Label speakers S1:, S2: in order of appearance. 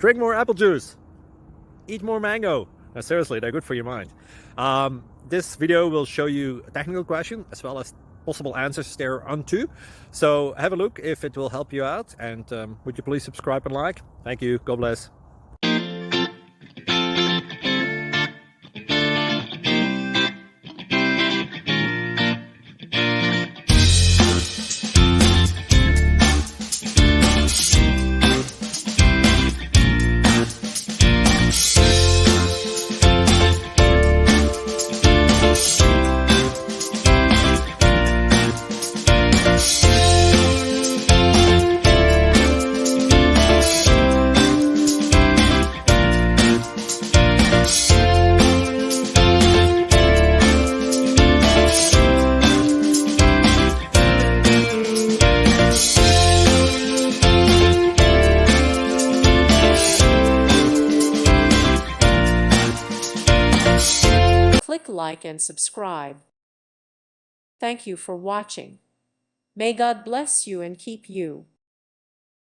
S1: Drink more apple juice. Eat more mango. No, seriously, they're good for your mind. This video will show you a technical question as well as possible answers thereunto. So have a look if it will help you out, and would you please subscribe and like? Thank you. God bless.
S2: Click like and subscribe. Thank you for watching. May God bless you and keep you.